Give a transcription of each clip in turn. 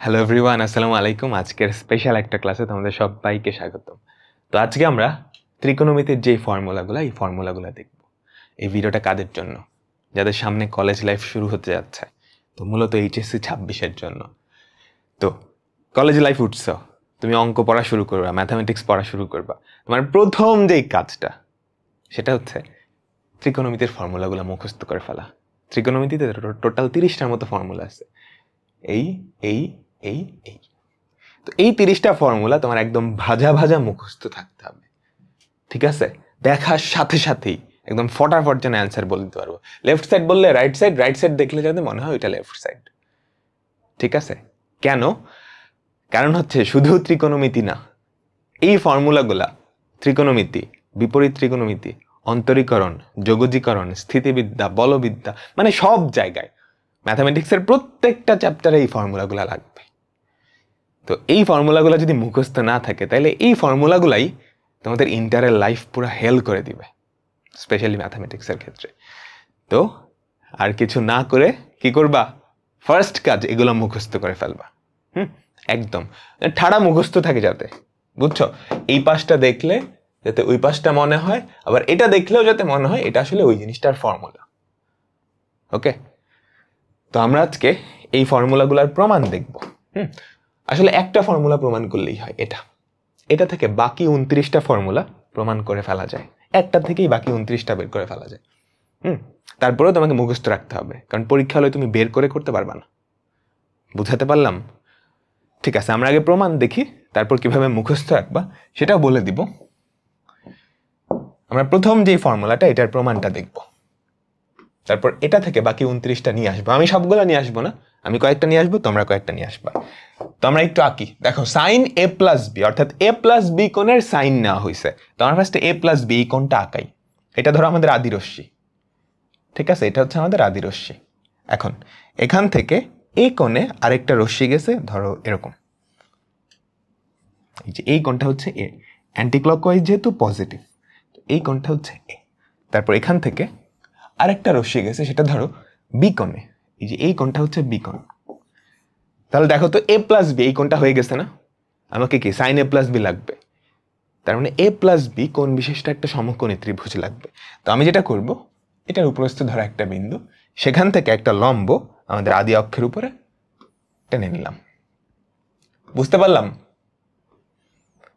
Hello everyone, আসসালামু আলাইকুম। আজকের স্পেশাল একটা ক্লাসে তোমাদের সবাইকে স্বাগতম। তো আজকে আমরা ত্রিকোণমিতির যে ফর্মুলাগুলো, এই ফর্মুলাগুলো দেখব। এই ভিডিওটা কাদের জন্য? যাদের সামনে কলেজ লাইফ শুরু হতে যাচ্ছে, তো মূলত এইচএসসি 26-এর জন্য। তো কলেজ লাইফ উঠছ, তুমি অঙ্ক পড়া শুরু করবা, ম্যাথামেটিক্স পড়া শুরু করবা। তোমার প্রথম যেই কাজটা সেটা হচ্ছে ত্রিকোণমিতির ফর্মুলাগুলো মুখস্থ করে ফেলা। ত্রিকোণমিতিতে টোটাল 30টার মতো ফর্মুলা আছে। এই এই এই এই তো এই 30টা ফর্মুলা তোমার একদম ভাজা ভাজা মুখস্থ থাকতে হবে, ঠিক আছে? দেখার সাথে সাথেই একদম ফটাফট যেন অ্যান্সার বলে দিতে পারবো। লেফট সাইড বললে রাইট সাইড, রাইট সাইড দেখলে যাতে মনে হয় ওইটা লেফট সাইড, ঠিক আছে? কেন? কারণ হচ্ছে শুধু ত্রিকোণমিতি না, এই ফর্মুলাগুলা ত্রিকোণমিতি, বিপরীত ত্রিকোণমিতি, অন্তরীকরণ, যোগজীকরণ, স্থিতিবিদ্যা, বলবিদ্যা, মানে সব জায়গায় ম্যাথামেটিক্সের প্রত্যেকটা চ্যাপ্টারে এই ফর্মুলাগুলা লাগবে। তো এই ফর্মুলাগুলো যদি মুখস্থ না থাকে, তাহলে এই ফর্মুলাগুলাই তোমাদের ইন্টারের লাইফ পুরো হেল করে দিবে, স্পেশালি ম্যাথামেটিক্সের ক্ষেত্রে। তো আর কিছু না করে কি করবা? ফার্স্ট কাজ এগুলো মুখস্থ করে ফেলবা। একদম ঠাড়া মুখস্থ থাকে যাতে, বুঝছো? এই পাশটা দেখলে যাতে ওই পাশটা মনে হয়, আবার এটা দেখলেও যাতে মনে হয় এটা আসলে ওই জিনিসটার ফর্মুলা। ওকে, তো আমরা আজকে এই ফর্মুলাগুলোর প্রমাণ দেখব। আসলে একটা ফর্মুলা প্রমাণ করলেই হয়, এটা থেকে বাকি 29টা ফর্মুলা প্রমাণ করে ফেলা যায়। একটা থেকেই বাকি 29টা বের করে ফেলা যায়। তারপরেও তোমাকে মুখস্থ রাখতে হবে, কারণ পরীক্ষা হলে তুমি বের করে করতে পারবা না। বুঝাতে পারলাম? ঠিক আছে, আমরা আগে প্রমাণ দেখি, তারপর কিভাবে মুখস্থ রাখবা সেটাও বলে দিব। আমরা প্রথম যে ফর্মুলাটা, এটার প্রমাণটা দেখব, তারপর এটা থেকে বাকি 29টা নিয়ে আসবো। আমি সবগুলো নিয়ে আসবো না, আমি কয়েকটা নিয়ে আসবো, তোমরা কয়েকটা নিয়ে আসবা। তো আমরা একটু আঁকি। দেখো, সাইন এ প্লাস বি, অর্থাৎ এ প্লাস বি কোণের সাইন নেওয়া হয়েছে। তো আমরা ফার্স্টে এ প্লাস বি কোণটা আঁকাই। এটা ধরো আমাদের আদিরশ্মি, ঠিক আছে? এটা হচ্ছে আমাদের আদিরশ্মি। এখন এখান থেকে এই কোণে আরেকটা রশ্মি গেছে, ধরো এরকম। এই যে এই কোণটা হচ্ছে এ, অ্যান্টি ক্লকওয়াইজ যেহেতু পজিটিভ, এই কোণটা হচ্ছে এ। তারপর এখান থেকে আরেকটা রশ্মি গেছে, সেটা ধরো বি কোণে, এই যে এই কোণটা হচ্ছে বি কোণ। তাহলে দেখো তো, এ প্লাস বি এই কোণটা হয়ে গেছে না? আমাকে কি সাইন এ প্লাস বি লাগবে, তার মানে এ প্লাস বি কোণ বিশিষ্ট একটা সমকোণী ত্রিভুজ লাগবে। তো আমি যেটা করব, এটার উপরস্থ ধরো একটা বিন্দু, সেখান থেকে একটা লম্ব আমাদের আদি অক্ষের উপরে টেনে নিলাম। বুঝতে পারলাম?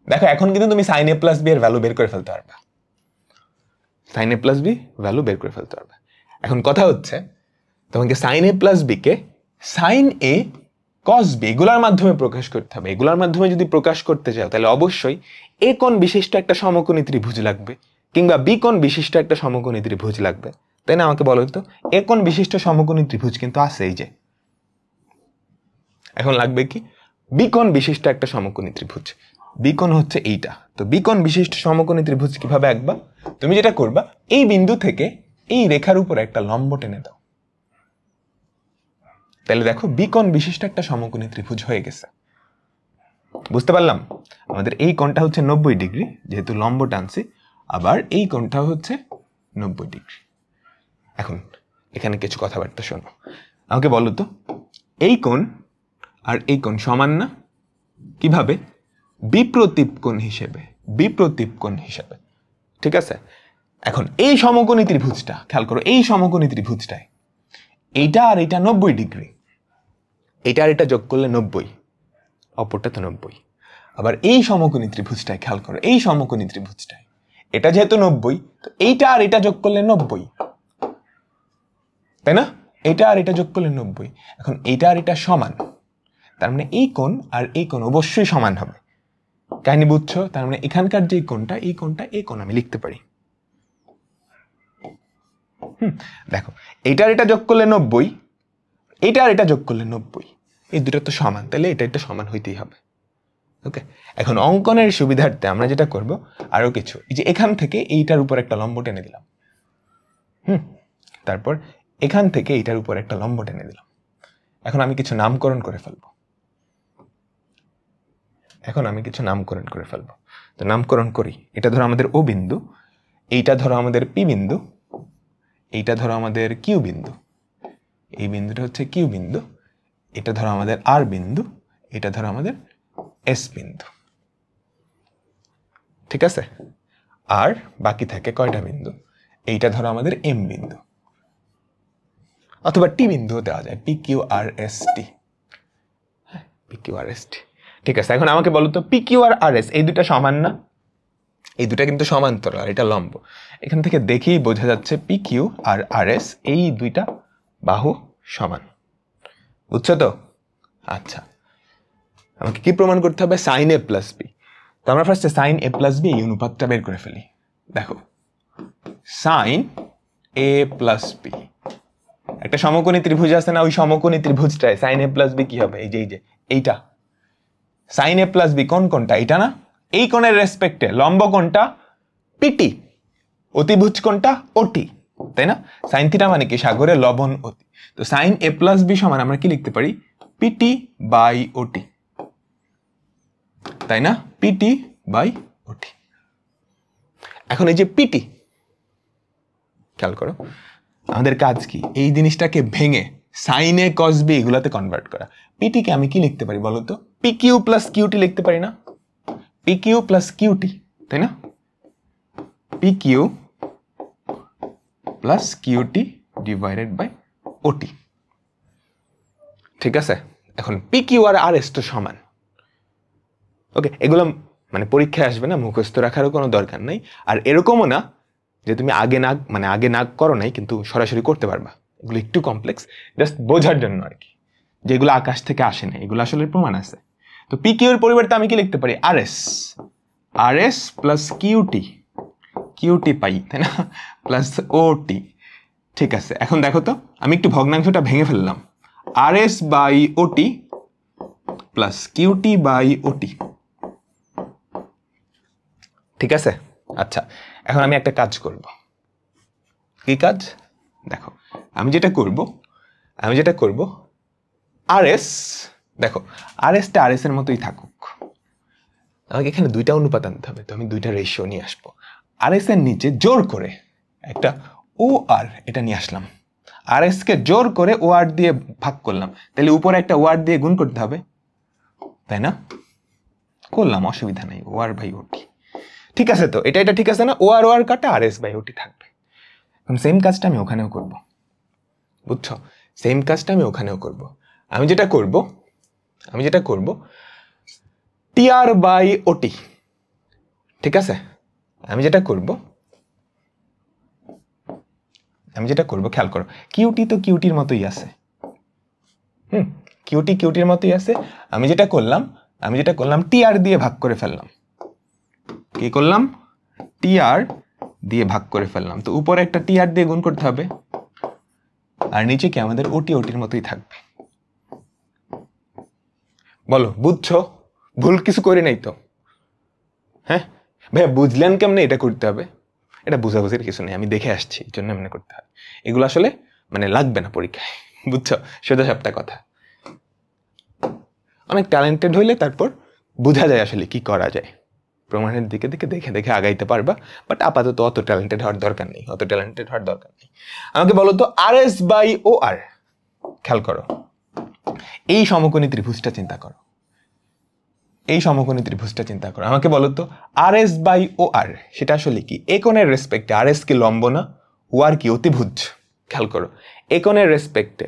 দেখো, এখন কিন্তু তুমি সাইন এ প্লাস বি এর ভ্যালু বের করে ফেলতে পারবা। সাইন এ প্লাস বি ভ্যালু বের করে ফেলতে পারবা। এখন কথা হচ্ছে, তোমাকে সাইন এ প্লাস বি কে সাইন এ কস বি এগুলোর মাধ্যমে প্রকাশ করতে হবে। এগুলোর মাধ্যমে যদি প্রকাশ করতে চাও, তাহলে অবশ্যই এ কোণ বিশিষ্ট একটা সমকোণী ত্রিভুজ লাগবে, কিংবা বি কোণ বিশিষ্ট একটা সমকোণী ত্রিভুজ লাগবে, তাই না? আমাকে বলো তো, এ কোণ বিশিষ্ট সমকোণী ত্রিভুজ কিন্তু আছে, এই যে। এখন লাগবে কি? বি কোণ বিশিষ্ট একটা সমকোণী ত্রিভুজ। বি কোণ হচ্ছে এইটা। তো বি কোণ বিশিষ্ট সমকোণী ত্রিভুজ কিভাবে আঁকবা? তুমি যেটা করবা, এই বিন্দু থেকে এই রেখার উপরে একটা লম্ব টেনে দাও। তাহলে দেখো, বি কোণ বিশিষ্ট একটা সমকোণী ত্রিভুজ হয়ে গেছে। বুঝতে পারলাম? আমাদের এই কোণটা হচ্ছে 90 ডিগ্রি, যেহেতু লম্ব টানছি, আবার এই কোণটা হচ্ছে 90 ডিগ্রি। এখন এখানে কিছু কথাবার্তা শোনো, আমাকে বলো তো, এই কোণ আর এই কোণ সমান না? কিভাবে? বিপ্রতীপ কোণ হিসেবে, বিপ্রতীপ কোণ হিসেবে, ঠিক আছে? এখন এই সমকোণী ত্রিভুজটা খেয়াল করো, এই সমকোণী ত্রিভুজটায় এইটা আর এটা 90 ডিগ্রি, এটা আর এটা যোগ করলে 90, অপরটা তো 90। আবার এই সমকোণী ত্রিভুজটায় খেয়াল করো, এই সমকোণী ত্রিভুজটায় এটা যেহেতু 90, তো এইটা আর এটা যোগ করলে 90, তাই না? এটা আর এটা যোগ করলে 90। এখন এইটা আর এটা সমান, তার মানে এই কোণ আর এই কোণ অবশ্যই সমান হবে। কাহিনী বুঝছো? তার মানে এখানকার যে কোণটা, এই কোণটা, এই কোণ আমি লিখতে পারি। দেখো, এইটা আর এটা যোগ করলে 90, এইটা আর এটা যোগ করলে 90, এই দুটো তো সমান, তাহলে এটা এটা সমান হইতেই হবে। ওকে, এখন অঙ্কনের সুবিধার্থে আমরা যেটা করব, আরো কিছু, এই যে এখান থেকে এইটার উপর একটা লম্ব টেনে দিলাম। তারপর এখান থেকে এইটার উপর একটা লম্ব টেনে দিলাম। এখন আমি কিছু নামকরণ করে ফেলবো। তো নামকরণ করি। এটা ধরো আমাদের ও বিন্দু, এইটা ধরো আমাদের পি বিন্দু, এইটা ধরো আমাদের কিউ বিন্দু, এই বিন্দুটা হচ্ছে কিউ বিন্দু, এটা ধরো আমাদের আর বিন্দু, এটা ধরো আমাদের এস বিন্দু, ঠিক আছে? আর বাকি থাকে কয়টা বিন্দু? এইটা ধরো আমাদের এম বিন্দু, অথবা টি বিন্দু দেওয়া যায়, পি কিউ আর এস টি, পি কিউ আর এস টি। ঠিক আছে, এখন আমাকে বলো তো পি কিউ আর আর এস এই দুটা সমান না? এই দুটা কিন্তু সমান্তরাল, আর এটা লম্ব। এখান থেকে দেখেই বোঝা যাচ্ছে পি কিউ আর আর এস এই দুইটা বাহু সমান, বুঝছো তো? আচ্ছা, আমাকে কি প্রমাণ করতে হবে? সাইন এ প্লাস বি। তো আমরা ফার্স্টে সাইন এ প্লাস বি এই অনুপাতটা বের করে ফেলি। দেখো, সাইন এ প্লাস বি, একটা সমকোণী ত্রিভুজ আছে না, ওই সমকোণী ত্রিভুজটায় সাইন এ প্লাস বি কি হবে? এই যে এইটা সাইন এ প্লাস বি। কোন কোণটা? এটা না? এই কোণের রেসপেক্টে লম্ব কোণটা পিটি, অতিভুজ কোণটা ওটি, তাই না? সাইন থিটা মানে কি? সাগরে লবণ অতি। তো সাইন এ প্লাস বি সমান আমরা কি লিখতে পারি? পিটি বাই ওটি, তাই না? পিটি বাই ওটি। এখন এই যে পিটি, খেয়াল করো আমাদের কাজ কি? এই জিনিসটাকে ভেঙে সাইন এ কস বি এগুলাতে কনভার্ট করা। পিটিকে আমি কি লিখতে পারি বলো তো? পি কিউ প্লাস কিউটি লিখতে পারি না? পি কিউ প্লাস কিউটি, তাই না? P q plus q t divided by o t, ঠিক আছে? এখন পি কিউ আর আর এস তো সমান, ওকে? এগুলো মানে পরীক্ষায় আসবে না, মুখস্থ রাখারও কোনো দরকার নাই। আর এরকমও না যে তুমি আগে না করো নাই কিন্তু সরাসরি করতে পারবা। এগুলো একটু কমপ্লেক্স, জাস্ট বোঝার জন্য আর কি, যেগুলো আকাশ থেকে আসে না, এগুলো আসলে প্রমাণ আছে। তো পি কিউ এর পরিবর্তে আমি কি লিখতে পারি? R S, R S plus QT, QT পাই, তাই না? প্লাস ওটি, ঠিক আছে? এখন দেখো তো, আমি একটু ভগ্নাংশটা ভেঙে ফেললাম। আর এস বাই ওটি প্লাস কিউটি বাই ওটি, ঠিক আছে? আচ্ছা, এখন আমি একটা কাজ করব। কি কাজ? দেখো, আমি যেটা করব আর এস, দেখো আর এসটা আর এস এর মতোই থাকুক, আমাকে এখানে দুইটা অনুপাত আনতে হবে। তো আমি দুইটা রেশিও নিয়ে আসবো। আর এস এর নিচে জোর করে একটা ও আর এটা নিয়ে আসলাম। আর এস কে জোর করে ও আর দিয়ে ভাগ করলাম, তাহলে উপরে একটা ও আর দিয়ে গুণ করতে হবে, তাই না? করলাম, অসুবিধা নেই, ও আর বাই ওটি, ঠিক আছে? তো এটা ঠিক আছে না? ও আর কাটা আর এস বাই ওটি থাকবে। এখন সেম কাজটা আমি ওখানেও করব, বুঝছো? সেম কাজটা আমি ওখানেও করব। আমি যেটা করব টি আর বাই ওটি, ঠিক আছে? আমি যেটা করব খেয়াল করো, কিউটি তো কিউটির মতোই আছে, কিউটির মতোই আছে। আমি যেটা করলাম টি আর দিয়ে ভাগ করে ফেললাম। কি করলাম? টি আর দিয়ে ভাগ করে ফেললাম। তো উপরে একটা টি আর দিয়ে গুণ করতে হবে, আর নিচে কি আমাদের ওটির মতোই থাকবে। বলো, বুঝছো? ভুল কিছু করে নাই তো? হ্যাঁ ভাইয়া, বুঝলেন কেমনে এটা করতে হবে? এটা বুঝাবুঝির কিছু নেই, আমি দেখে আসছি, এই জন্য মনে করতে হয়। এগুলো আসলে মানে লাগবে না পরীক্ষায়, বুঝছো? সোজা সাপটা কথা। অনেক ট্যালেন্টেড হইলে তারপর বোঝা যায় আসলে কি করা যায়, প্রমাণের দিকে দেখে আগাইতে পারবা। বাট আপাতত অত ট্যালেন্টেড হওয়ার দরকার নেই। আমাকে বলো তো আর এস বাই ও আর, খেয়াল করো এই সমকোণী ত্রিভুজটা চিন্তা করো, আমাকে বলো তো আর এস বাই ও আর সেটা আসলে কি? এ কোণের রেসপেক্টে আর এস কি লম্ব না? ও আর কি অতিভুজ? খেয়াল করো, এ কোণের রেসপেক্টে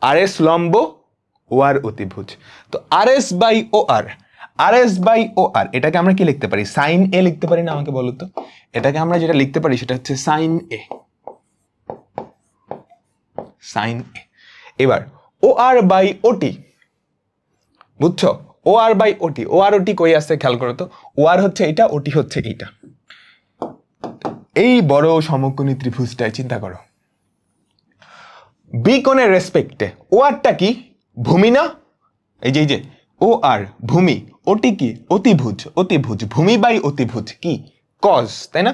আর এস লম্ব, ও আর অতিভুজ। তো আর এস বাই ও আর এটাকে আমরা কি লিখতে পারি? সাইন এ লিখতে পারি না? আমাকে বলো তো, এটাকে আমরা যেটা লিখতে পারি সেটা হচ্ছে সাইন এ। এবার ও আর বাই ওটি, বুঝছো? ও আর বাই ওটি, ও আর ওটি কই আছে খেয়াল করো তো। ও আর হচ্ছে এইটা, ওটি হচ্ছে এইটা। এই বড় সমকোণী ত্রিভুজটায় চিন্তা করো, বি কোণের রেসপেক্টে ও আরটা কি? ভূমি না? এই যে ও আর ভূমি, ওটি কি? অতিভুজ। ভূমি বাই অতিভুজ কি? কজ, তাই না?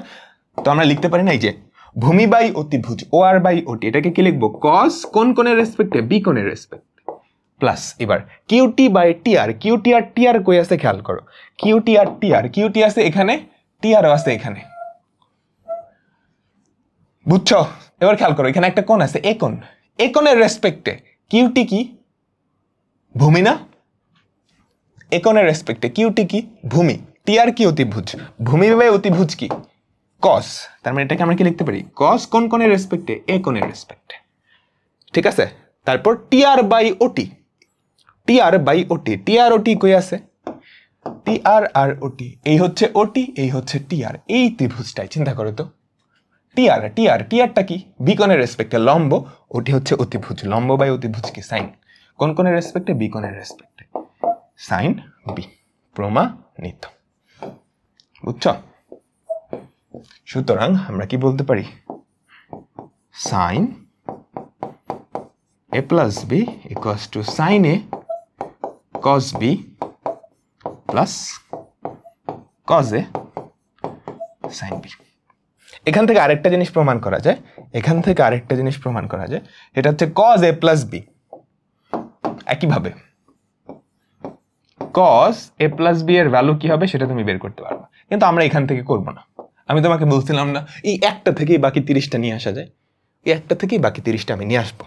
তো আমরা লিখতে পারি না এই যে ভূমি বাই অতিভুজ, ও আর বাই ওটি, এটাকে কি লিখবো? কজ কোন কোণের রেসপেক্টে? বি কোণের রেসপেক্টে, প্লাস এবার কিউটি বাই টি আর। টি আর কই আছে খেয়াল করো, কিউটি আছে এখানে, টি আর আছে এখানে, বুঝছো? এবার খেয়াল করো, এখানে একটা কোণ আছে এ কোণের রেসপেক্টে কিউটি কি? ভূমি না? এ কোণের রেসপেক্টে কিউটি কি ভূমি, টি আর কি অতিভুজ, ভূমি বাই অতিভুজ কি কস, তার মানে এটাকে আমরা কি লিখতে পারি কস কোন কোণের রেসপেক্টে এ কোণের রেসপেক্টে। ঠিক আছে, তারপর টি আর বাই ওটি, টি আর বাই ওটি, টি আর ওটি কই আছে টি আর আর ওটি, এই হচ্ছে ওটি এই হচ্ছে টি আর, এই ত্রিভুজটাই চিন্তা করো তো টি আর টি আর টি আরটা কি বি কোণের রেসপেক্টে লম্ব, ওটি হচ্ছে অতিভুজ, লম্ব বাই অতিভুজ কি সাইন, কোন কোণের রেসপেক্টে বি কোণের রেসপেক্টে সাইন বি, প্রমাণিত। বুঝছো? সুতরাং আমরা কি বলতে পারি sign a plus b equals to sin a cos b plus cos a sin b। এখান থেকে আরেকটা জিনিস প্রমাণ করা যায়, এটা হচ্ছে cos a plus b, একইভাবে cos a plus b এর ভ্যালু কি হবে সেটা তুমি বের করতে পারবে, কিন্তু আমরা এখান থেকে করব না। আমি তোমাকে বলছিলাম না এই একটা থেকেই বাকি 30টা নিয়ে আসা যায়, এই একটা থেকেই বাকি 30টা আমি নিয়ে আসবো।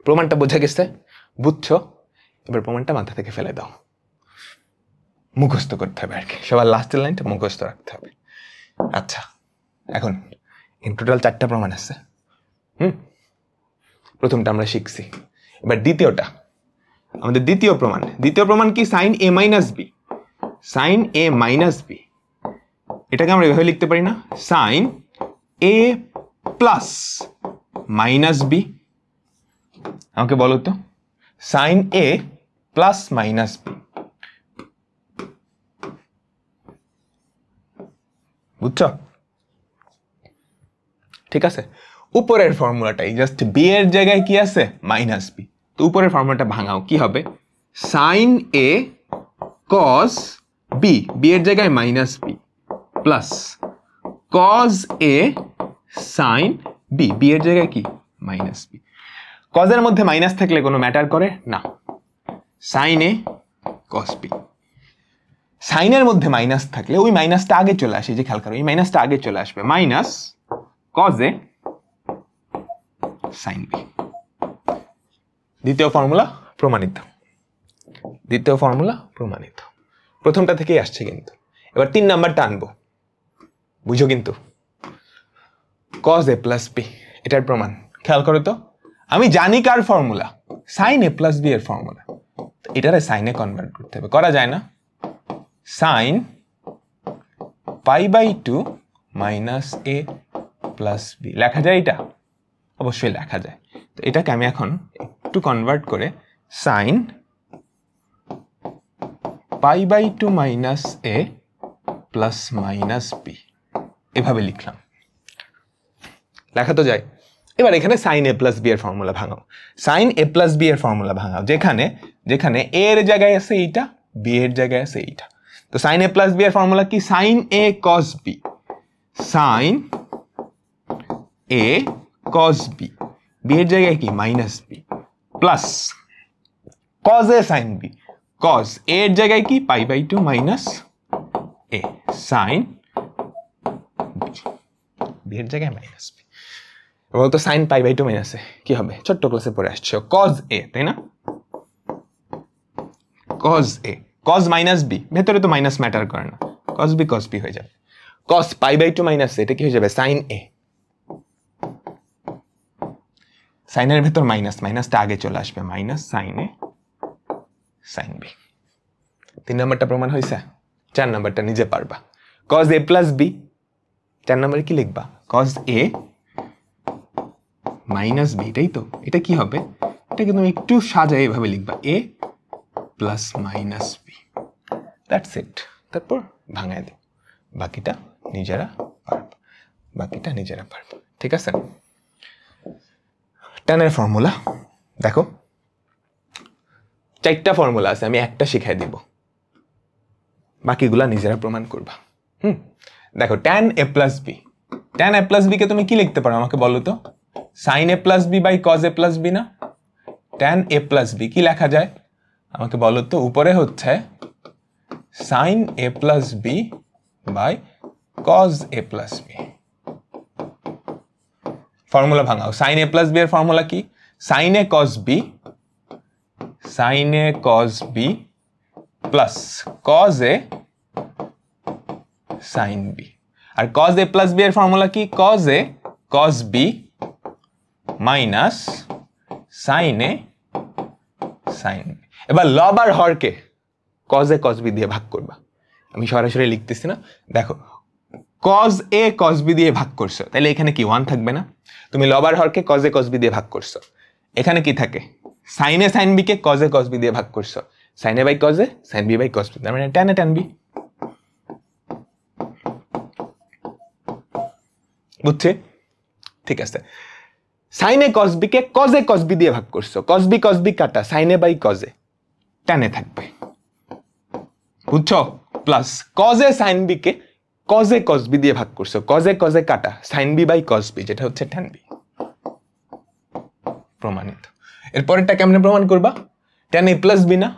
প্রমাণটা বোঝা গেছে? বুঝছো? এবার প্রমাণটা মাথা থেকে ফেলে দাও, মুখস্থ করতে হবে আর কি, সবার লাস্টের লাইনটা মুখস্থ রাখতে হবে। আচ্ছা, এখন ইন টোটাল 4টা প্রমাণ আছে। প্রথমটা আমরা শিখছি, এবার দ্বিতীয়টা, আমাদের দ্বিতীয় প্রমাণ কি sine A minus B, sine A minus B, এটাকে আমরা এভাবে লিখতে পারি না সাইন এ প্লাস মাইনাস বি। আমাকে বলো তো সাইন এ প্লাস মাইনাস বি, বুঝছো? ঠিক আছে, উপরের ফর্মুলাটাই জাস্ট বি এর জায়গায় কি আছে মাইনাস বি, তো উপরের ফর্মুলাটা ভাঙাও, কি হবে সাইন এ কস বি, বি এর জায়গায় মাইনাস বি প্লাস কস এ সাইন বি, বি এর জায়গায় কি মাইনাস বি। কজের মধ্যে মাইনাস থাকলে কোনো ম্যাটার করে না, সাইন এ কস বি। সাইনের মধ্যে মাইনাস থাকলে ওই মাইনাসটা আগে চলে আসে, যে খেয়াল করো এই মাইনাসটা আগে চলে আসবে, মাইনাস কজ এ সাইন বি। দ্বিতীয় ফর্মুলা প্রমাণিত, প্রথমটা থেকেই আসছে কিন্তু। এবার 3 নাম্বারটা আনবো, বুঝো কিন্তু কজ এ প্লাস বি, এটার প্রমাণ খেয়াল করো তো, আমি জানি কার ফর্মুলা সাইন এ প্লাস বি এর ফর্মুলা, এটারে সাইনে কনভার্ট করতে হবে, করা যায় না sine pi by 2 minus a plus b, লেখা যায় এটা? অবশ্যই লেখা যায়। তো এটাকে আমি এখন একটু কনভার্ট করে sine pi by 2 minus a plus minus b এভাবে লিখলাম, লেখা তো যায়। এবার এখানে সাইন এ প্লাস বি এর ফর্মুলা ভাঙাও, সাইন এ প্লাস বি এর ফর্মুলা ভাঙাও, যেখানে এ এর জায়গায় আছে এইটা, বি এর জায়গায় আছে এইটা। তো সাইন এ প্লাস বি এর ফর্মুলা কি সাইন এ কস বি, সাইন এ কস বি, বি এর জায়গায় কি minus b plus cos A sine b, cos a এর জায়গায় কি pi by 2 minus a sine b এর জায়গায় মাইনাস বি। বলতো sine pi by 2 minus a কি হবে, ছোট্ট ক্লাসে পড়ে আসছো কজ এ, তাই না? কজ এ, কজ মাইনাস বি, ভেতরে তো মাইনাস ম্যাটার করে না, কজ বি হয়ে যাবে, কস পাই বাই 2 মাইনাস এটা কি হয়ে যাবে সাইন এ, সাইনের ভেতর মাইনাসটা আগে চলে আসবে, minus sine A sine B. 3 নাম্বারটা প্রমাণ হয়েছে। 4 নাম্বারটা নিজে পারবা, কজ এ প্লাস বি, 4 নাম্বারে কি লিখবা কজ এ মাইনাস বি, এটাই তো, এটা কি হবে, এটাকে তুমি একটু সাজায় এভাবে লিখবা A plus minus B, that's it. তারপর ভাঙায় দিও, বাকিটা নিজেরা পারবে। ঠিক আছে, টানের ফর্মুলা দেখো, 4টা ফর্মুলা আছে, আমি একটা শিখাই দিব, বাকিগুলা নিজেরা প্রমাণ করবা। দেখো tan a plus b, tan a plus b কে তুমি কি লিখতে পারো আমাকে বলো তো, sin a plus b by cos a plus b না? tan a plus b কি লেখা যায় আমাকে বলো তো, উপরে হচ্ছে sin a plus b by cos a plus b। Formula ভাঙাও, sin a plus b এর ফর্মুলা কি sin a cos b plus cos a sin b। আর cos a প্লাস b এর ফর্মুলা কি? cos a cos b minus sin a sin b। এবার লব আর হরকে cos a cos b দিয়ে ভাগ করবা। আমি সরাসরি লিখতেছি না, দেখো cos a cos b দিয়ে ভাগ করছো, তাহলে এখানে কি 1 থাকবে না? তুমি লব আর হরকে cos a cos b দিয়ে ভাগ করছো, এখানে কি থাকে? sin a sin b কে cos a cos b দিয়ে ভাগ করছো, sin a by cos a sin b by cos b, তার মানে tan a tan b। বুঝছে? ঠিক আছে, sin a cos b কে cos a cos b দিয়ে ভাগ করছো, cos b কাটা sin a by cos a, tan a থাকবে। বুঝছো? Plus cos a sin b কে cos a cos b দিয়ে ভাগ করছো, cos a কাটা sin b by cos b, যেটা হচ্ছে tan b। প্রমাণিত। এরপরেরটা কেমনে প্রমাণ করবা? tan a প্লাস b না,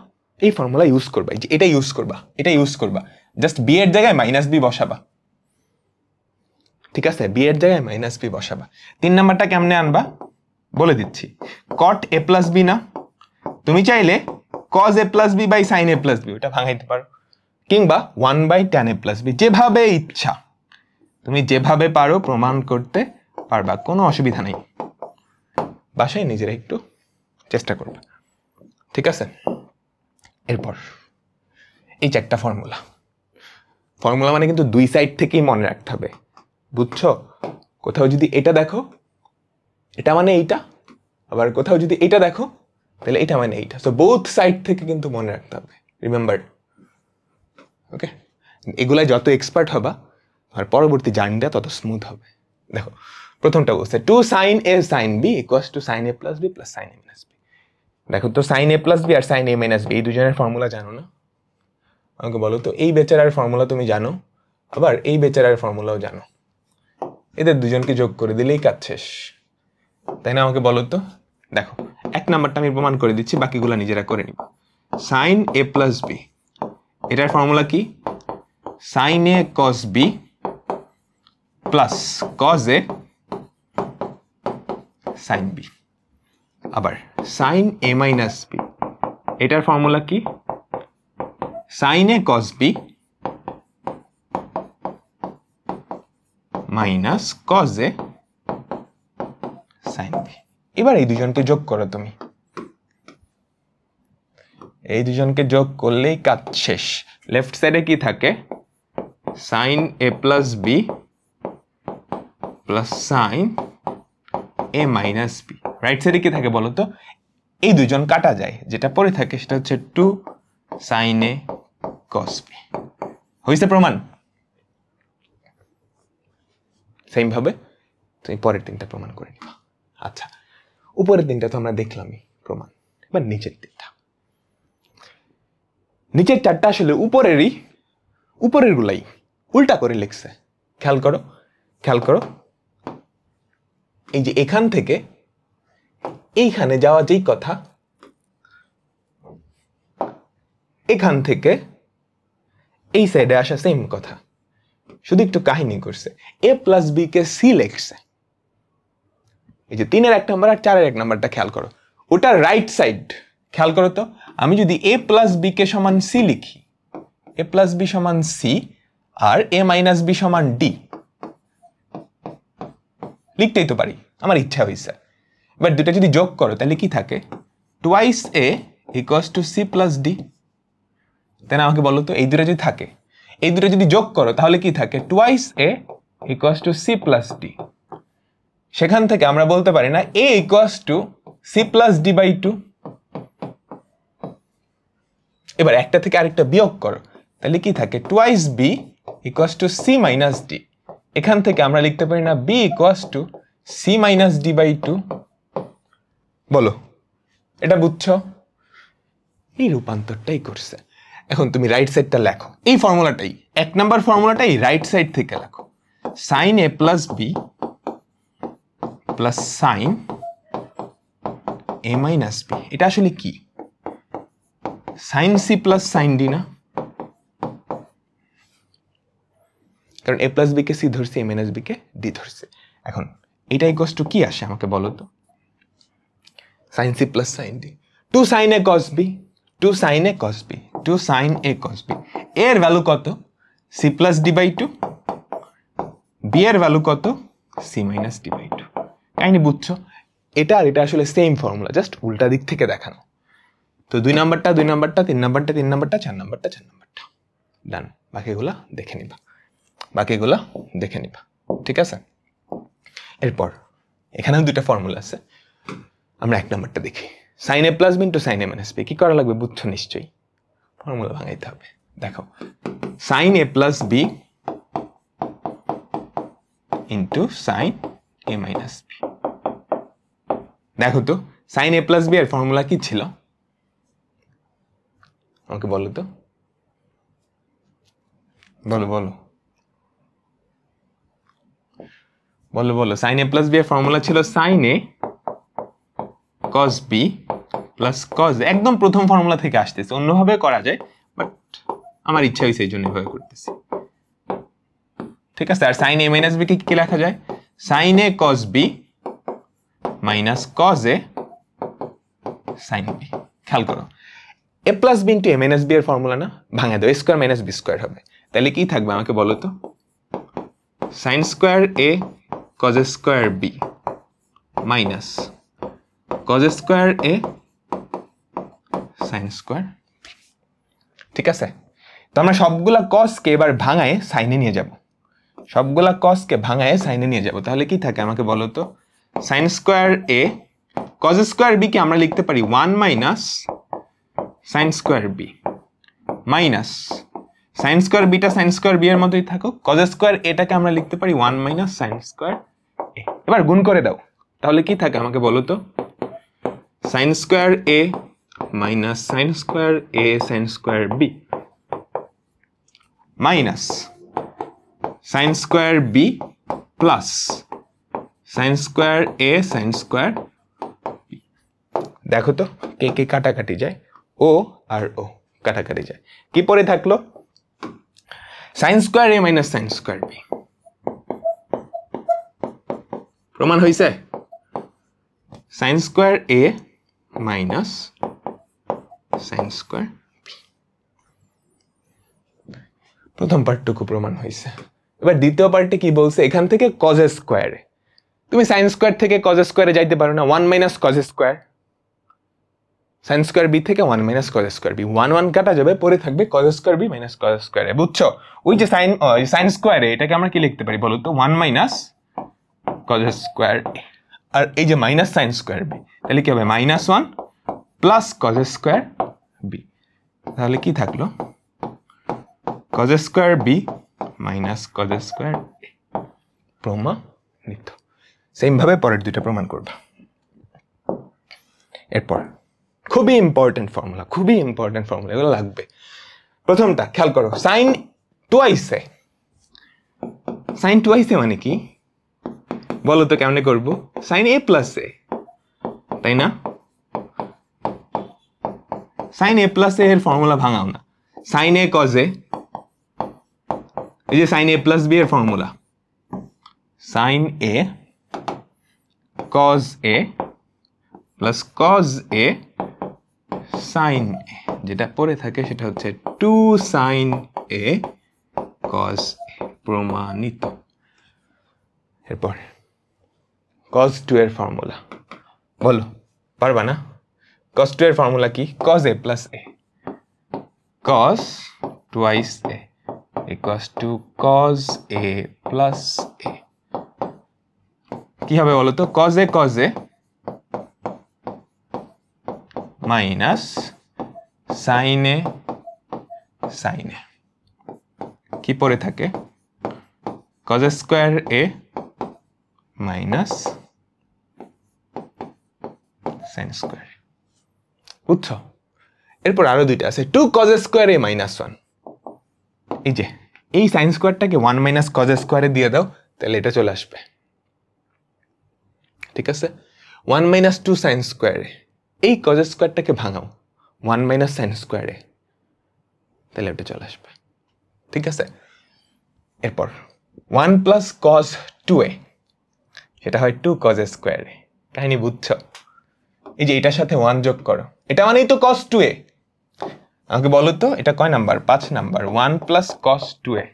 এই ফর্মুলা ইউজ করবা, এই যে এটা ইউজ করবা, জাস্ট b এর জায়গায় মাইনাস b বসাবা। ঠিক আছে, b এর জায়গায় মাইনাস b বসাবা। 3 নাম্বারটা কেমনে আনবা বলে দিচ্ছি। cot a প্লাস b না, তুমি চাইলে cos a plus b by sin a plus b ওটা ভাঙাইতে পারো, কিংবা 1 by tan a plus b, যেভাবে ইচ্ছা তুমি যেভাবে পারো প্রমাণ করতে পারবা, কোনো অসুবিধা নেই। বাসায় নিজেরা একটু চেষ্টা করবে, ঠিক আছে? এরপর এই চারটা ফর্মুলা মানে কিন্তু দুই সাইড থেকেই মনে রাখতে হবে, বুঝছো? কোথাও যদি এটা দেখো এটা মানে এইটা, আবার কোথাও যদি এটা দেখো তাহলে এটা মানে এইটা, সো বোথ সাইড থেকে কিন্তু মনে রাখতে হবে, রিমেম্বার। ওকে, এগুলা যত এক্সপার্ট হবা আর পরবর্তী জার্নিটা তত স্মুথ হবে। দেখো প্রথমটা বলছে 2 sin a sin b equals to sin a plus b plus sin a minus b। দেখো তো sin a প্লাস b আর sin a মাইনাস b এই দুজনের ফর্মুলা জানো না? আমাকে বলো তো, এই বেচারার ফর্মুলা তুমি জানো, আবার এই বেচারার ফর্মুলাও জানো, এদের দুজনকে যোগ করে দিলেই কাজ শেষ, তাই না? আমাকে বলো তো। দেখো 1 নাম্বারটা আমি প্রমাণ করে দিচ্ছি, বাকিগুলো নিজেরা করে নিবা। sin a প্লাস b, এটার ফর্মুলা কি? sin a cos b plus cos a sin b। আবার sin a মাইনাস b, এটার ফর্মুলা কি? sin a cos b minus cos a sin b। এবার এই দুজনকে যোগ করো তুমি, এই দুজনকে যোগ করলেই কাজ শেষ। লেফট সাইডে কি থাকে? sin a plus b plus sin a minus b। Right সাইডে কি থাকে বলো তো? এই দুজন কাটা যায়, যেটা পরে থাকে সেটা হচ্ছে 2 sin a cos b। হইছে প্রমাণ? সেম ভাবে তুমি পরের তিনটা প্রমাণ করে নিবা। আচ্ছা, উপরের তিনটা তো আমরা দেখলামই প্রমাণ, এবার নিচের তিনটা। নিচের চারটা আসলে উপরের গুলাই উল্টা করে লিখছে। খেয়াল করো, এই যে এখান থেকে এইখানে যাওয়া যেই কথা, এখান থেকে এই সাইডে আসা সেম কথা, শুধু একটু কাহিনী করছে। a plus b K c লিখছে। এই যে 3-এর 1 নাম্বার আর 4-এর 1 নাম্বারটা খেয়াল করো, ওটা রাইট সাইড। খেয়াল করো তো, আমি যদি a প্লাস b কে সমান c লিখি, a প্লাস b সমান c আর a মাইনাস b সমান d লিখতেই তো পারি, আমার ইচ্ছা হয়েছে। এবার দুটা যদি যোগ করো তাহলে কি থাকে? Twice a equals to c plus d। তাই না? আমাকে বলো তো, এই দুটো যদি থাকে, এই দুটো যদি যোগ করো তাহলে কি থাকে? Twice a equals to c plus d। সেখান থেকে আমরা বলতে পারি না a equals to c plus d by 2। এবার একটা থেকে আরেকটা বিয়োগ করো, তাহলে কি থাকে? Twice b equals to c minus d। এখান থেকে আমরা লিখতে পারি না b equals to c minus d by 2। বলো, এটা বুঝছো? এই রূপান্তরটাই করছে। এখন তুমি রাইট সাইডটা লেখো, এই ফর্মুলাটাই, 1 নাম্বার ফর্মুলাটাই রাইট সাইড থেকে লেখো। sin a plus b plus sin a minus b, এটা আসলে কি? sin c plus sin d না? কারণ a plus b K c ধরছে, a minus b K d ধরছে। এখন এটা ইকুয়ালস টু কি আসে আমাকে বলো তো? sin c plus sin d, 2 sin a cos b, 2 sin a cos b, into sine A cos b. এর ভ্যালু কত? C plus D by two. B এর ভ্যালু কত? C minus D by two. কাহিনি বুঝছো? এটা আর এটা আসলে same formula, just উল্টা দিক থেকে দেখানো। তো 2 নাম্বারটা 2 নাম্বারটা, 3 নাম্বারটা 3 নাম্বারটা, 4 নাম্বারটা 4 নাম্বারটা, ডান। বাকিগুলা দেখে নিবা, ঠিক আছে? এরপর এখানেও দুইটা ফর্মুলা আছে, আমরা 1 নাম্বারটা দেখি। Sign A plus B into sine A minus B. কি করা লাগবে বুঝছো নিশ্চয়ই, ফর্মুলা ভাঙাইতে হবে। দেখো, sign A plus B into sine A minus B. দেখো তো সাইন এ প্লাস বি এর ফর্মুলা কি ছিল আমাকে বলো তো, বলো। সাইন এ প্লাস বি এর ফর্মুলা ছিল সাইন এ কস বি প্লাস কস। একদম প্রথম ফর্মুলা থেকে আসতেছে, অন্যভাবে করা যায়, বাট আমার ইচ্ছা হয়েছে এই জন্য এভাবে করতেছি, ঠিক আছে? আর সাইন এ মাইনাস বি কে কি লেখা যায়? সাইন এ কস বি মাইনাস কস এ সাইন বি। খেয়াল করো, A plus B into A minus B এর ফর্মুলা না, ভাঙা দাও, A square minus B square হবে। তাহলে কি থাকবে আমাকে বলো তো? Sine square A cos square B minus cos square A sine square B, ঠিক আছে? তো আমরা সবগুলা কসকে এবার ভাঙায় সাইনে নিয়ে যাব, তাহলে কি থাকে আমাকে বলো তো? সাইন স্কোয়ার এ কজ স্কোয়ার বি কে আমরা লিখতে পারি 1 minus sine square B minus sine square beta sine square b এর মতোই থাকুক, কজ স্কোয়ার এটাকে আমরা লিখতে পারি 1 মাইনাস সাইন স্কোয়ার এ। এবার গুণ করে দাও, তাহলে কি থাকে আমাকে বলো তো? Sine square A minus sine square A sine square B minus sine square B plus sine square A sine square B. দেখো তো কে কে কাটাকাটি যায়, ও আর ও কাটাকাটি যায়, কি পরে থাকলো? Sign square A minus sine square B. প্রমাণ হয়েছে? Sign square A minus sine square B, প্রথম পার্টটুকু প্রমাণ হয়েছে। এবার দ্বিতীয় পার্টে কি বলছে? এখান থেকে কজ স্কোয়ারে, তুমি সাইন স্কোয়ার থেকে কজ স্কোয়ারে যাইতে পারো না, 1 minus cos square. Sine square b থেকে 1 মাইনাস কজ স্কোয়ার বি, 1 1 কাটা যাবে, পরে থাকবে cos square B minus cos square A. বুঝছো? ওই যে সাইন স্কোয়ারে এটাকে আমরা কি লিখতে পারি বলো তো? 1 মাইনাস কজ স্কোয়ার এ। আর এই যে মাইনাস সাইন স্কোয়ার বি, তাহলে কি হবে? -1 প্লাস কজ স্কোয়ার বি। তাহলে কি থাকলো? Cos square B minus cos square A. প্রমাণিত। সেম ভাবে পরের দুইটা প্রমাণ করবা। এরপর খুবই ইম্পর্টেন্ট ফর্মুলা, এগুলো লাগবে। প্রথমটা খেয়াল করো, সাইন টুয়াইসে মানে কি বলো তো? কেমনে করবো? সাইন এ প্লাস এ, তাই না? সাইন এ প্লাস এর ফর্মুলা ভাঙাও না। সাইন এ কজ এ, এই যে সাইন এ প্লাস বি এর formula, sine A cos A plus cos A sine A, যেটা পরে থাকে সেটা হচ্ছে 2 সাইন এ কজ এ। প্রমাণিত। এরপর কজ 2 এর ফর্মুলা বলো, পারবা না? কজ 2 এর ফর্মুলা কি? Cos A plus A, cos twice A equals to cos A plus A. কি হবে বলো তো? Cos A minus sine A কি পরে থাকে? Cos square A minus sine square. বুঝছো? এরপর আরো দুইটা আছে, 2 কজ স্কোয়ার এ মাইনাস 1। এই যে এই সাইন স্কোয়ারটাকে 1 মাইনাস কজ স্কোয়ারে দিয়ে দাও, তাহলে এটা চলে আসবে, ঠিক আছে? 1 মাইনাস 2 সাইন স্কোয়ারে, এই কজ স্কোয়ারটাকে ভাঙাও 1 মাইনাস সাইন স্কোয়ারে, তাহলে এটা চলে আসবে, ঠিক আছে? এরপর 1 প্লাস কজ 2a, সেটা হয় 2 কজ স্কোয়ারে। কাহিনী বুঝছো? এই যে এটার সাথে 1 যোগ করো, এটা মানেই তো কজ 2a। আমাকে বলো তো এটা কয় number? 5 number. 1 plus cos 2a।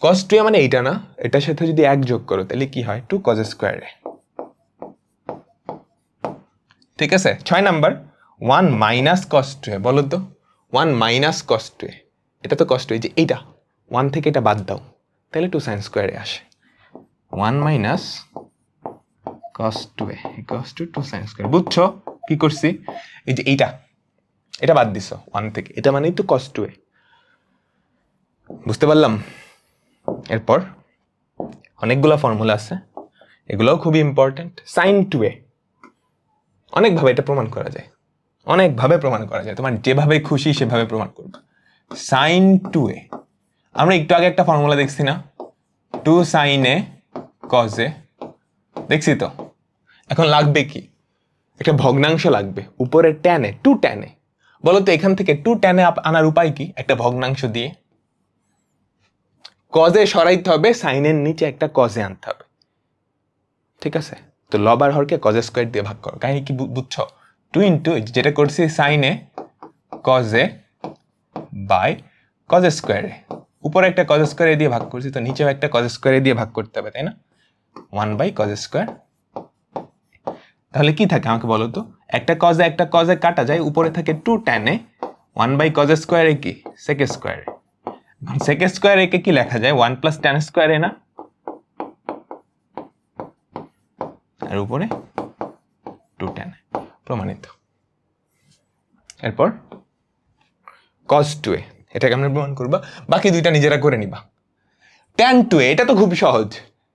cos 2a মানে এইটা না, এটার সাথে যদি 1 যোগ করো তাহলে কি হয়? 2 cos স্কয়ার a। ঠিক আছে। 6 নাম্বার 1 মাইনাস cos 2a। বলো তো 1 মাইনাস cos 2a, এটা তো cos 2a, যে এইটা 1 থেকে এটা বাদ দাও তাহলে 2 sin স্কয়ার a আসে। 1 minus cos 2a equals to 2 sin square. বুঝছো কি করছি? এই যে এটা বাদ দিছো 1 থেকে, এটা মানেই তো cos 2a। বুঝতে পারলাম? এরপর অনেকগুলা ফর্মুলা আছে, এগুলোও খুবই ইম্পর্টেন্ট। sin 2a অনেকভাবে এটা প্রমাণ করা যায়, তোমার যেভাবে খুশি সেভাবে প্রমাণ করবে। sin 2a আমরা একটু আগে একটা ফর্মুলা দেখছি না, 2 sin a cos a, দেখছি তো। এখন লাগবে কি? একটা ভগ্নাংশ লাগবে, উপরে tan a, 2 tan a। বলো তো এখান থেকে 2 tan a আনার উপায় কি? একটা ভগ্নাংশ দিয়ে cos a সরাইতে হবে, sin এর নিচে একটা cos a আনতে হবে। ঠিক আছে, তো লব আর হরকে cos স্কয়ার দিয়ে ভাগ করো। কাহিনী কি বুঝছো? 2 ইন্টু যেটা করছি sin a cos a by cos square a, উপরে একটা cos স্কয়ার a দিয়ে ভাগ করছি, তো নিচেও একটা cos স্কয়ার a দিয়ে ভাগ করতে হবে, তাই না? 1 বাই cos স্কয়ার। তাহলে কি থাকে আমাকে বলো তো? একটা cos a কাটা যায়, উপরে থাকে 2 tan a, 1 by cos square a কি sec square a। sec square a কে কি লেখা যায়? 1 প্লাস tan স্কয়ার a না? আর উপরে 2 tan a, প্রমাণিত। এরপর cos 2a এটাকে আমরা প্রমাণ করব, বাকি দুইটা নিজেরা করে নিবা। tan 2a এটা তো খুব সহজ,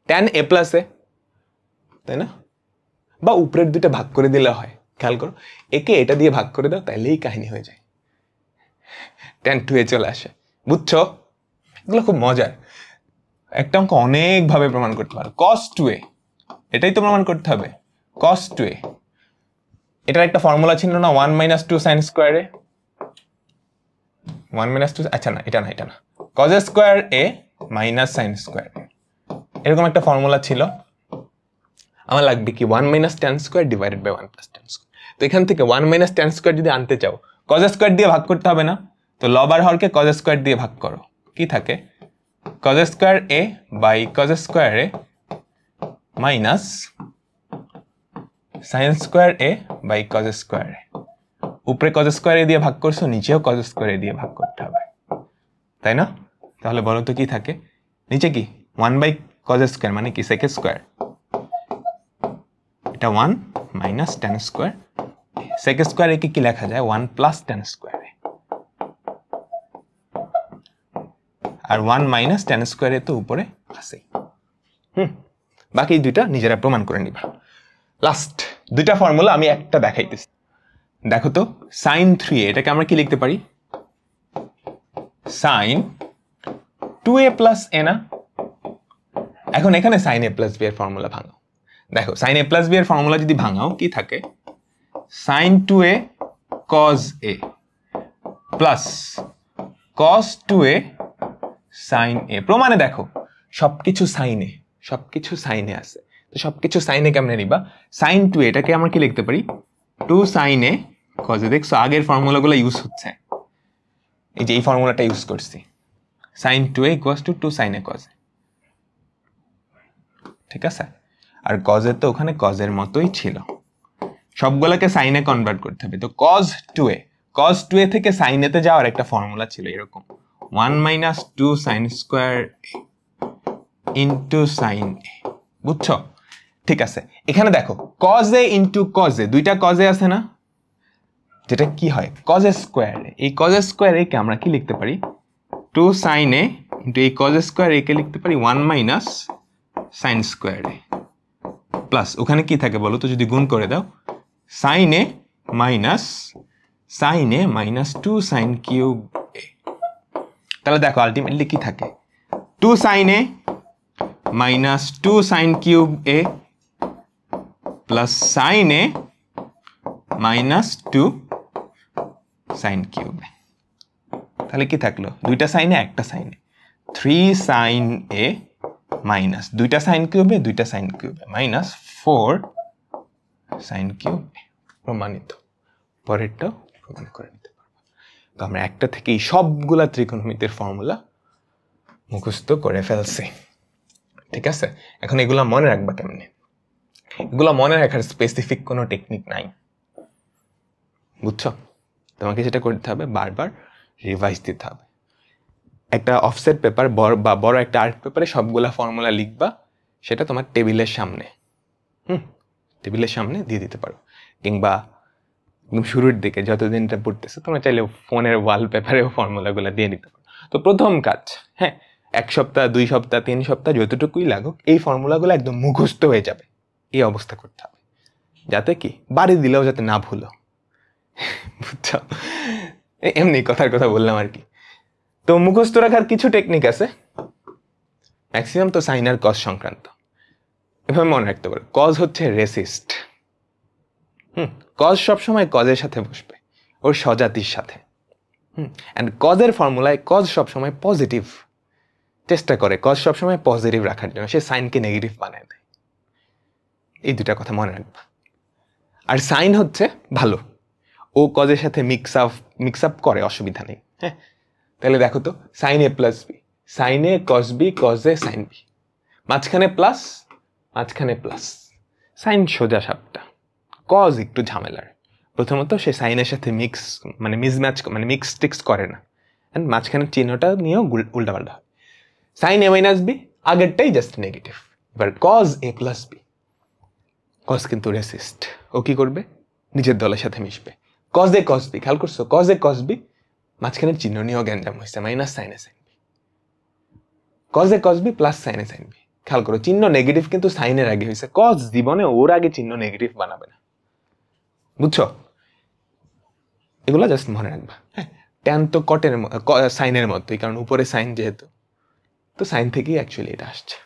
tan a প্লাস a, তাই না? বা উপরের দুইটা ভাগ করে দিলে হয়। খেয়াল করো, একে এটা দিয়ে ভাগ করে দাও তাহলেই কাহিনী হয়ে যায়, tan 2a চলে আসে। বুঝছো? এগুলো খুব মজার, একটা অঙ্ক অনেকভাবে প্রমাণ করতে পারো। cos 2a এটাই তো প্রমাণ করতে হবে। cos 2a এটার একটা ফর্মুলা ছিল না, 1 minus 2 sin square a। 1 minus 2, আচ্ছা না এটা না, cos square a minus sin square a, এরকম একটা ফর্মুলা ছিল। আমার লাগবে কি 1 minus tan square divided by 1 plus tan square. তো এখান থেকে 1 মাইনাস tan স্কয়ার যদি আনতে চাও, cos স্কয়ার দিয়ে ভাগ করতে হবে না? তো লব আর হরকে cos স্কয়ার দিয়ে ভাগ করো, কি থাকে? cos square a by cos square a minus sin square a by cos square a। উপরে cos স্কয়ার a দিয়ে ভাগ করছো, নিচেও cos স্কয়ার a দিয়ে ভাগ করতে হবে, তাই না? তাহলে বলো তো কি থাকে নিচে? কি 1 বাই cos স্কয়ার মানে কি sec স্কয়ার, এটা 1 minus tan square. sec square একে কি লেখা যায়? 1 প্লাস tan স্কয়ার, আর 1 মাইনাস tan স্কয়ার এ তো উপরে আছে। বাকি দুইটা নিজেরা প্রমাণ করে নিবা। লাস্ট দুইটা ফর্মুলা আমি একটা দেখাইতেছি, দেখো তো। sin 3a এটাকে আমরা কি লিখতে পারি? sin 2a প্লাস a না? এখন এখানে sin a প্লাস b এর ফর্মুলা ভাঙাও। দেখো sin a প্লাস b এর ফর্মুলা যদি ভাঙাও কি থাকে? sin 2a cos a plus cos 2a sin a। প্রমাণে দেখো সবকিছু sin a আছে, তো সবকিছু sin a কেমনে নিবা? sin 2a এটাকে আমরা কি লিখতে পারি? 2 sin a cos a। দেখছো আগের ফর্মুলাগুলো ইউজ হচ্ছে, এই যে এই ফর্মুলাটা ইউজ করছি, sin 2a equals to 2 sin a cos a। ঠিক আছে, আর cos a তো ওখানে cos এর মতোই ছিল, সবগুলোকে sin a কনভার্ট করতে হবে। তো cos 2a থেকে sin a তে যাওয়ার একটা ফর্মুলা ছিল এরকম, 1 minus 2 sin square into sin a। বুঝছো? ঠিক আছে, এখানে দেখো cos a into cos a, দুইটা cos a আছে না, যেটা কি হয় cos স্কয়ার a। এই cos স্কয়ার a কে আমরা কি লিখতে পারি? 2 sin a ইনটু এই cos স্কয়ার a কে লিখতে পারি 1 minus sin square a plus ওখানে কি থাকে বলো তো যদি গুণ করে দাও, sin a minus 2 sin cube a। তাহলে দেখো আলটিমেটলি কি থাকে? 2 sin a minus 2 sin cube a plus sin a minus 2 sin cube a। তাহলে কি থাকলো? দুইটা sin a একটা sin a, 3 sin a minus দুইটা sin কিউব a দুইটা sin cube a minus 4 sin cube a। প্রমাণিত। পরেরটাও প্রমাণ করে নিতে পারবা। তো আমরা একটা থেকেই সবগুলা ত্রিকোণমিতির ফর্মুলা মুখস্থ করে ফেলছি, ঠিক আছে? এখন এগুলা মনে রাখবা কেমনে? এগুলা মনে রাখার স্পেসিফিক কোনো টেকনিক নাই, বুঝছো? তোমাকে যেটা করতে হবে, বারবার রিভাইজ দিতে হবে। একটা অফসেট পেপার বা বড় একটা আর্ট পেপারে সবগুলা ফর্মুলা লিখবা, সেটা তোমার টেবিলের সামনে টেবিলের সামনে দিয়ে দিতে পারো, কিংবা একদম শুরুর দিকে যতদিনটা পড়তেছে তোমরা চাইলে ফোনের ওয়ালপেপারেও ফর্মুলাগুলো দিয়ে নিতে পারো। তো প্রথম কাজ, হ্যাঁ, 1 সপ্তাহ 2 সপ্তাহ 3 সপ্তাহ যতটুকুই লাগুক, এই ফর্মুলাগুলো একদম মুখস্থ হয়ে যাবে, এই অবস্থা করতে হবে, যাতে কি বাড়ি দিলেও যাতে না ভুলো, বুঝছো? এমনি কথার কথা বললাম আর কি। তো মুখস্থ রাখার কিছু টেকনিক আছে, ম্যাক্সিমাম তো সাইন আর কজ সংক্রান্ত। এভাবে মনে রাখতে পারো, কজ হচ্ছে রেসিস্ট। কজ সবসময় কজের সাথে বসবে, ওর স্বজাতির সাথে। অ্যান্ড কজের ফর্মুলায় কজ সবসময় পজিটিভ চেষ্টা করে, কজ সবসময় পজিটিভ রাখার জন্য সে সাইনকে নেগেটিভ বানায় দেয়। এই দুটা কথা মনে রাখবা। আর সাইন হচ্ছে ভালো, ও কজের সাথে মিক্স আপ করে, অসুবিধা নেই। হ্যাঁ, তাহলে দেখো তো, sine A plus B, sine A cos B, cos A sine B, মাঝখানে প্লাস, মাঝখানে প্লাস। সাইন সোজা সাপটা, কজ একটু ঝামেলার। প্রথমত সে সাইনের সাথে মিক্স টিক্স করে না, মাঝখানের চিহ্নটা নিয়েও উল্টাপাল্টা হয়। সাইন এ মাইনাস বি আগেরটাই জাস্ট নেগেটিভ। এবার cos A plus B, cos কিন্তু রেসিস্ট, ও কি করবে, নিজের দলের সাথে মিশবে। কজ এ কজ বি, খেয়াল করছো, কজ এ কজ বি মাঝখানের চিহ্ন নিয়েও গ্যাঞ্জাম হয়েছে, minus sine A sine B. Cos A cos B plus sine A sine B, খেয়াল করো চিহ্ন নেগেটিভ কিন্তু সাইনের আগে হয়েছে, কজ জীবনে ওর আগে চিহ্ন নেগেটিভ বানাবে না, বুঝছো? এগুলো জাস্ট মনে রাখবা। হ্যাঁ, ট্যান তো কটের সাইনের মতোই, কারণ উপরে সাইন যেহেতু, তো সাইন থেকেই অ্যাকচুয়ালি এটা আসছে।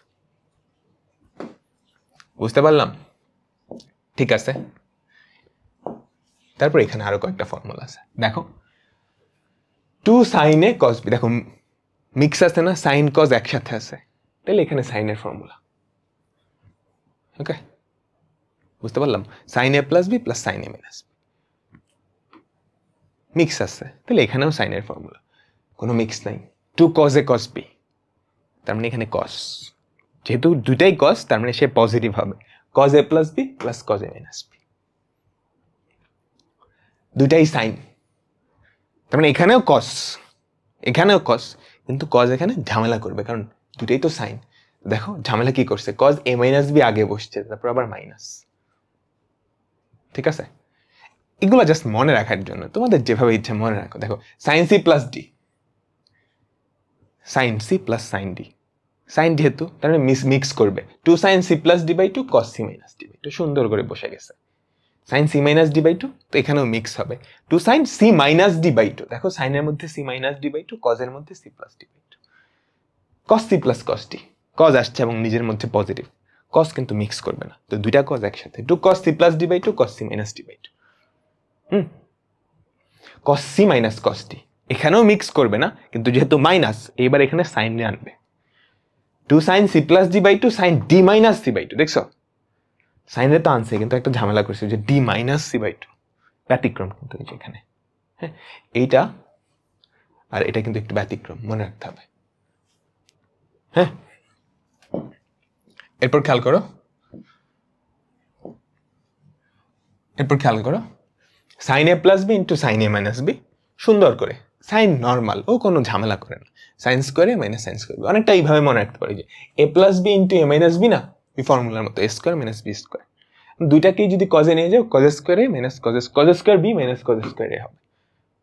বুঝতে পারলাম? ঠিক আছে, তারপর এখানে আরো কয়েকটা ফর্মুলা আছে, দেখো। 2 সাইন এ কজ বি, দেখো মিক্স আছে না, সাইন কজ একসাথে আছে, তাহলে এখানে সাইনের ফর্মুলা। ওকে, বুঝতে পারলাম? Sign A plus B plus sine A minus B, mix আছে, তাহলে এখানেও সাইনের ফর্মুলা। কোনো মিক্স নাই, 2 কজ এ কজ বি, তার মানে এখানে কজ, যেহেতু দুটাই কজ তার মানে সে পজিটিভ হবে, cos A plus B plus cos A minus B, দুটাই সাইন, তার মানে এখানেও কজ, এখানেও কজ, কিন্তু কজ এখানে ঝামেলা করবে, কারণ দুটাই তো সাইন। দেখো ঝামেলা কি করছে, কজ এ মাইনাস বি আগে বসছে, তারপর আবার মাইনাস। ঠিক আছে, এগুলো জাস্ট মনে রাখার জন্য, তোমাদের যেভাবে ইচ্ছা মনে রাখো। দেখো sine C plus D, sine C plus sine D, sine যেহেতু তার মানে মিক্স করবে, 2 sine C plus D by 2 cos C minus D by 2, সুন্দর করে বসে গেছে। Sine C minus D by 2, তো এখানেও মিক্স হবে, 2 sine C minus D by 2, দেখো সাইনের মধ্যে সি মাইনাস ডি বাই 2, কজের মধ্যে C plus D by 2, cos C plus cos D, cause আসছে এবং নিজের মধ্যে পজিটিভ, কস কিন্তু মিক্স করবে না, তো দুইটা কজ একসাথে, 2 cos C plus D by 2 cos C minus D by 2, cos C minus cos D, এখানেও মিক্স করবে না, কিন্তু যেহেতু মাইনাস এইবার এখানে সাইন নিয়ে আনবে, 2 sine C plus D by 2 sine D minus C by 2, দেখছো সাইনে তো আনছে কিন্তু একটা ঝামেলা করছে, যে ডি মাইনাস সি বাই 2 ব্যতিক্রম কিন্তু এখানে। হ্যাঁ, এইটা আর এটা কিন্তু একটু ব্যতিক্রম, মনে রাখতে হবে। হ্যাঁ, এরপর খেয়াল করো, sign A plus B into sine A minus B, সুন্দর করে সাইন নর্মাল, ও কোনো ঝামেলা করে না, সাইন স্কোয়ারে মাইনাস সাইন স্কোয়ার, অনেকটা এইভাবে মনে রাখতে পারি যে A plus B into A minus B, না এই ফর্মুলার মতো, A square minus B square, দুইটাকেই যদি কজে নিয়ে যাও, কজ স্কোয়ারে minus cos square B minus cos স্কোয়ারে হবে।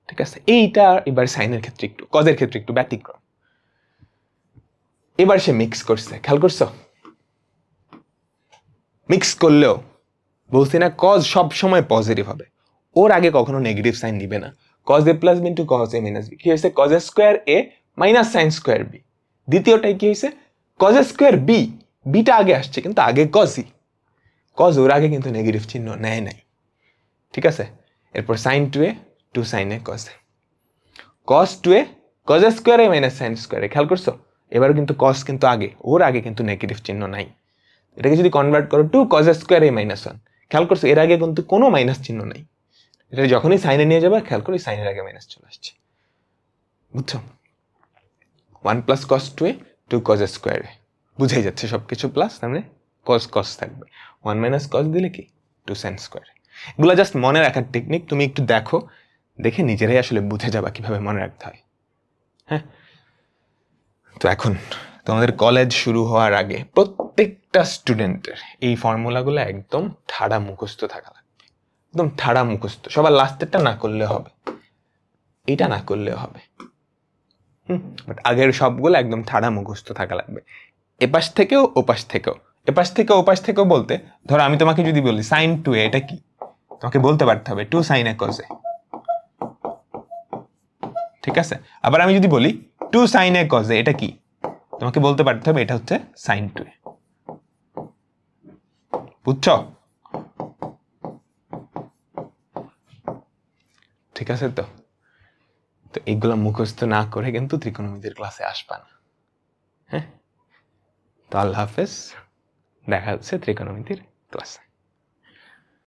ঠিক আছে, এইটা এবার সাইনের ক্ষেত্রে একটু, কজের ক্ষেত্রে একটু ব্যতিক্রম। এবার সে মিক্স করছে, খেয়াল করছো, মিক্স করলেও বলছি না কজ সব সময় পজিটিভ হবে, ওর আগে কখনো নেগেটিভ সাইন নিবে না। Cos A plus B into cos A minus B, কি হয়েছে, cos square A minus sine square B. দ্বিতীয়টাই কি হয়েছে, কজ স্কোয়ার বি, বিটা আগে আসছে কিন্তু আগে কজই, কজ ওর আগে কিন্তু নেগেটিভ চিহ্ন নেয় নাই। ঠিক আছে, এরপর sine 2a 2 sine A cos A, cos 2a cos square A minus sine square A, খেয়াল করছো এবারও কিন্তু কজ কিন্তু আগে, ওর আগে কিন্তু নেগেটিভ চিহ্ন নাই। এটাকে যদি কনভার্ট করো 2 কজ স্কোয়ার এ মাইনাস 1, খেয়াল করছো এর আগে কিন্তু কোনো মাইনাস চিহ্ন নাই, এটা যখনই সাইনে নিয়ে যাবে খেয়াল করি সাইনের আগে মাইনাস চলে আসছে, বুঝছো? 1 plus cos 2a 2 cos square এ বুঝাই যাচ্ছে সবকিছু প্লাস, তার মানে কস কস থাকবে, 1 মাইনাস কস দিলে কি 2 সাইন স্কোয়ার। এগুলো জাস্ট মনে রাখার টেকনিক, তুমি একটু দেখো, দেখে নিজেরাই আসলে বুঝে যাবা কিভাবে মনে রাখতে হয়। হ্যাঁ, তো এখন তোমাদের কলেজ শুরু হওয়ার আগে প্রত্যেকটা স্টুডেন্টের এই ফর্মুলাগুলো একদম ঠাড়া মুখস্থ থাকা লাগবে, একদম ঠাড়া মুখস্থ। সবার লাস্টেরটা না করলে হবে, এটা না করলে হবে, বাট আগের সবগুলো একদম ঠাড়া মুখস্থ থাকা লাগবে, এপাশ থেকেও ওপাশ থেকেও। এপাশ থেকে ওপাশ থেকেও বলতে ধরো আমি তোমাকে যদি বলি সাইন 2a এটা কি, তোমাকে বলতে পারতে হবে 2 সাইন a cos a, ঠিক আছে? আবার আমি যদি বলি 2 সাইন a cos a এটা কি, তোমাকে বলতে পারতে হবে এটা হচ্ছে সাইন 2a, বুঝছো? ঠিক আছে, তো তো এইগুলো মুখস্থ না করে কিন্তু ত্রিকোণমিতির ক্লাসে আসবা না। হ্যাঁ, তো আল্লাহ হাফেজ, দেখা হচ্ছে ত্রিকোণমিতির ক্লাসে।